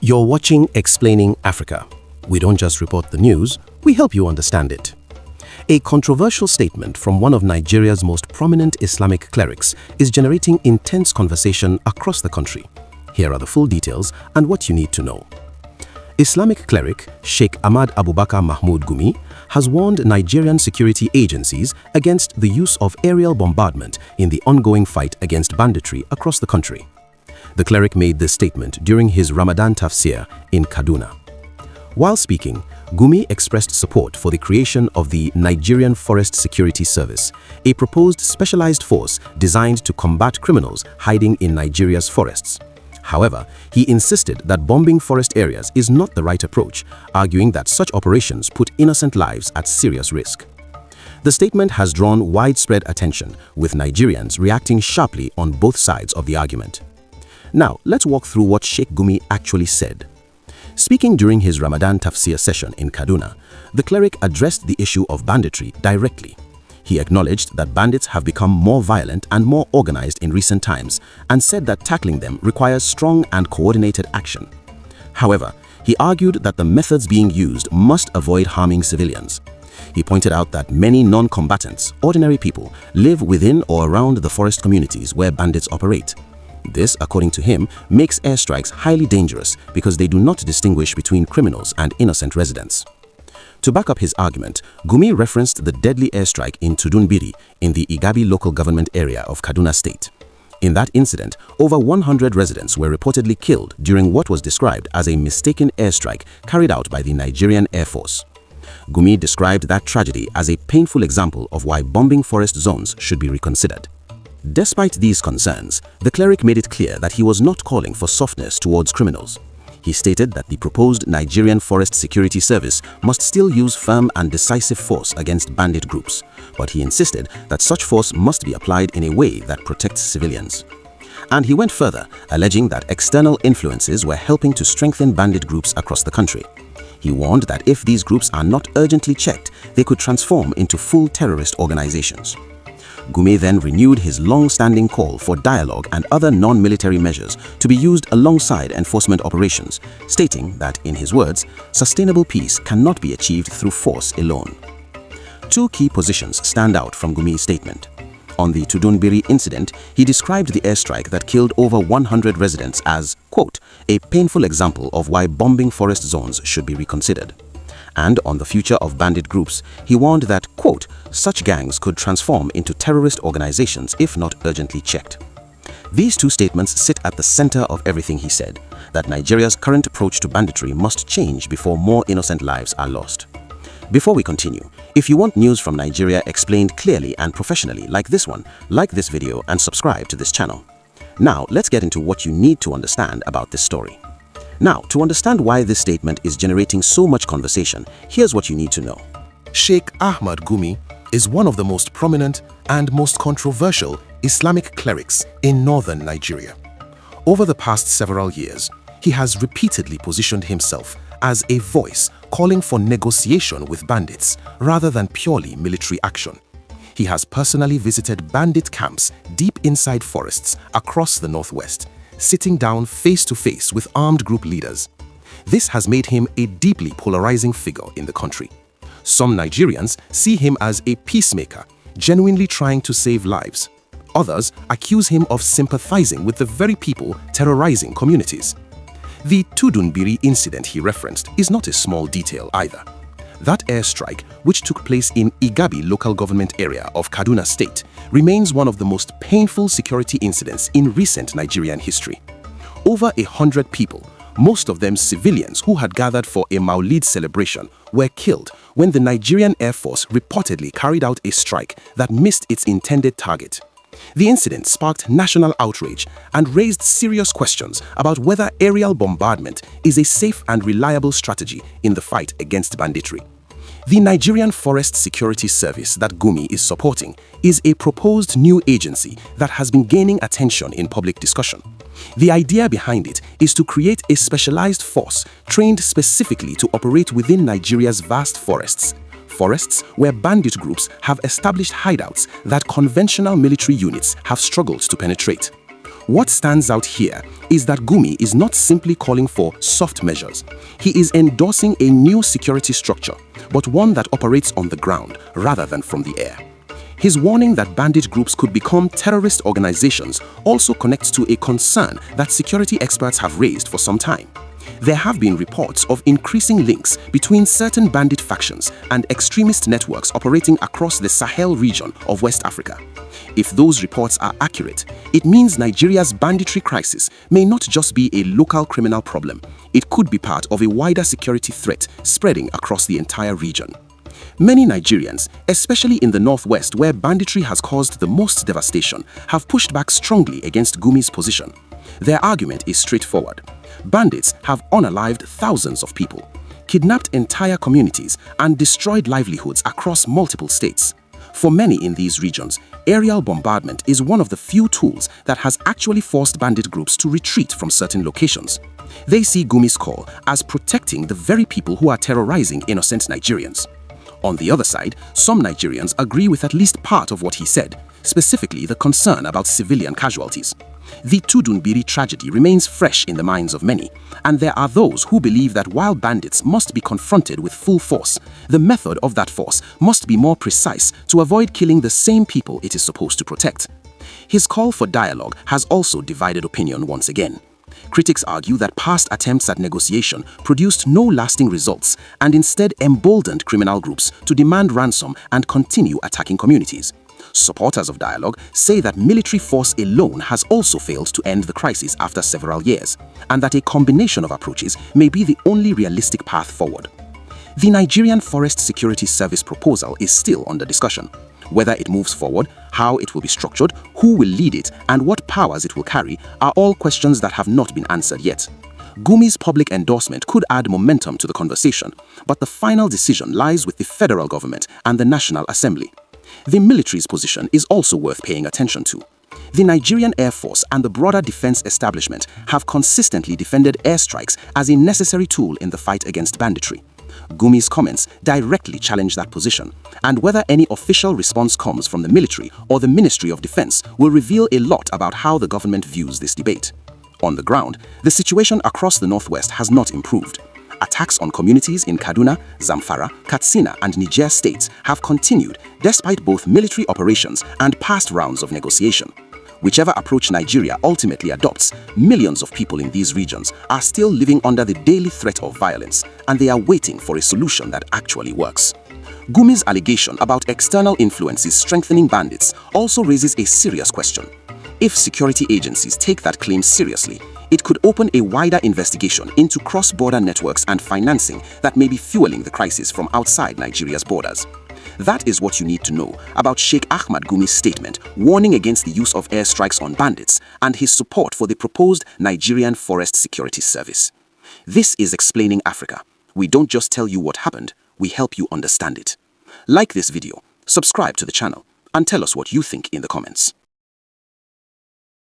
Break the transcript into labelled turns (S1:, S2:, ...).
S1: You're watching Explaining Africa. We don't just report the news, we help you understand it. A controversial statement from one of Nigeria's most prominent Islamic clerics is generating intense conversation across the country. Here are the full details and what you need to know. Islamic cleric Sheikh Ahmad Mahmoud Gumi has warned Nigerian security agencies against the use of aerial bombardment in the ongoing fight against banditry across the country. The cleric made this statement during his Ramadan tafsir in Kaduna. While speaking, Gumi expressed support for the creation of the Nigerian Forest Security Service, a proposed specialized force designed to combat criminals hiding in Nigeria's forests. However, he insisted that bombing forest areas is not the right approach, arguing that such operations put innocent lives at serious risk. The statement has drawn widespread attention, with Nigerians reacting sharply on both sides of the argument. Now, let's walk through what Sheikh Gumi actually said. Speaking during his Ramadan tafsir session in Kaduna, the cleric addressed the issue of banditry directly. He acknowledged that bandits have become more violent and more organized in recent times and said that tackling them requires strong and coordinated action. However, he argued that the methods being used must avoid harming civilians. He pointed out that many non-combatants, ordinary people, live within or around the forest communities where bandits operate. This, according to him, makes airstrikes highly dangerous because they do not distinguish between criminals and innocent residents. To back up his argument, Gumi referenced the deadly airstrike in Tudun Biri in the Igabi local government area of Kaduna State. In that incident, over 100 residents were reportedly killed during what was described as a mistaken airstrike carried out by the Nigerian Air Force. Gumi described that tragedy as a painful example of why bombing forest zones should be reconsidered. Despite these concerns, the cleric made it clear that he was not calling for softness towards criminals. He stated that the proposed Nigerian Forest Security Service must still use firm and decisive force against bandit groups, but he insisted that such force must be applied in a way that protects civilians. And he went further, alleging that external influences were helping to strengthen bandit groups across the country. He warned that if these groups are not urgently checked, they could transform into full terrorist organizations. Gumi then renewed his long-standing call for dialogue and other non-military measures to be used alongside enforcement operations, stating that, in his words, sustainable peace cannot be achieved through force alone. Two key positions stand out from Gumi's statement. On the Tudun Biri incident, he described the airstrike that killed over 100 residents as, quote, a painful example of why bombing forest zones should be reconsidered. And on the future of bandit groups, he warned that, quote, such gangs could transform into terrorist organizations if not urgently checked. These two statements sit at the center of everything he said, that Nigeria's current approach to banditry must change before more innocent lives are lost. Before we continue, if you want news from Nigeria explained clearly and professionally like this one, like this video and subscribe to this channel. Now, let's get into what you need to understand about this story. Now, to understand why this statement is generating so much conversation, here's what you need to know.
S2: Sheikh Ahmad Gumi is one of the most prominent and most controversial Islamic clerics in northern Nigeria. Over the past several years, he has repeatedly positioned himself as a voice calling for negotiation with bandits rather than purely military action. He has personally visited bandit camps deep inside forests across the northwest, sitting down face-to-face with armed group leaders. This has made him a deeply polarizing figure in the country. Some Nigerians see him as a peacemaker, genuinely trying to save lives. Others accuse him of sympathizing with the very people terrorizing communities. The Tudun Biri incident he referenced is not a small detail either. That airstrike, which took place in Igabi local government area of Kaduna State, remains one of the most painful security incidents in recent Nigerian history. Over 100 people, most of them civilians who had gathered for a Maulid celebration, were killed when the Nigerian Air Force reportedly carried out a strike that missed its intended target. The incident sparked national outrage and raised serious questions about whether aerial bombardment is a safe and reliable strategy in the fight against banditry. The Nigerian Forest Security Service that Gumi is supporting is a proposed new agency that has been gaining attention in public discussion. The idea behind it is to create a specialized force trained specifically to operate within Nigeria's vast forests. Forests where bandit groups have established hideouts that conventional military units have struggled to penetrate. What stands out here is that Gumi is not simply calling for soft measures. He is endorsing a new security structure, but one that operates on the ground rather than from the air. His warning that bandit groups could become terrorist organizations also connects to a concern that security experts have raised for some time. There have been reports of increasing links between certain bandit factions and extremist networks operating across the Sahel region of West Africa. If those reports are accurate, it means Nigeria's banditry crisis may not just be a local criminal problem. It could be part of a wider security threat spreading across the entire region. Many Nigerians, especially in the northwest where banditry has caused the most devastation, have pushed back strongly against Gumi's position. Their argument is straightforward. Bandits have unalived thousands of people, kidnapped entire communities, and destroyed livelihoods across multiple states. For many in these regions, aerial bombardment is one of the few tools that has actually forced bandit groups to retreat from certain locations. They see Gumi's call as protecting the very people who are terrorizing innocent Nigerians. On the other side, some Nigerians agree with at least part of what he said, specifically the concern about civilian casualties. The Tudun Biri tragedy remains fresh in the minds of many, and there are those who believe that while bandits must be confronted with full force, the method of that force must be more precise to avoid killing the same people it is supposed to protect. His call for dialogue has also divided opinion once again. Critics argue that past attempts at negotiation produced no lasting results and instead emboldened criminal groups to demand ransom and continue attacking communities. Supporters of dialogue say that military force alone has also failed to end the crisis after several years, and that a combination of approaches may be the only realistic path forward. The Nigerian Forest Security Service proposal is still under discussion. Whether it moves forward, how it will be structured, who will lead it, and what powers it will carry are all questions that have not been answered yet. Gumi's public endorsement could add momentum to the conversation, but the final decision lies with the federal government and the National Assembly. The military's position is also worth paying attention to. The Nigerian Air Force and the broader defense establishment have consistently defended airstrikes as a necessary tool in the fight against banditry. Gumi's comments directly challenge that position, and whether any official response comes from the military or the Ministry of Defense will reveal a lot about how the government views this debate. On the ground, the situation across the northwest has not improved. Attacks on communities in Kaduna, Zamfara, Katsina, and Niger states have continued despite both military operations and past rounds of negotiation. Whichever approach Nigeria ultimately adopts, millions of people in these regions are still living under the daily threat of violence, and they are waiting for a solution that actually works. Gumi's allegation about external influences strengthening bandits also raises a serious question. If security agencies take that claim seriously, it could open a wider investigation into cross-border networks and financing that may be fueling the crisis from outside Nigeria's borders. That is what you need to know about Sheikh Ahmad Gumi's statement warning against the use of airstrikes on bandits and his support for the proposed Nigerian Forest Security Service. This is Explaining Africa. We don't just tell you what happened, we help you understand it. Like this video, subscribe to the channel, and tell us what you think in the comments.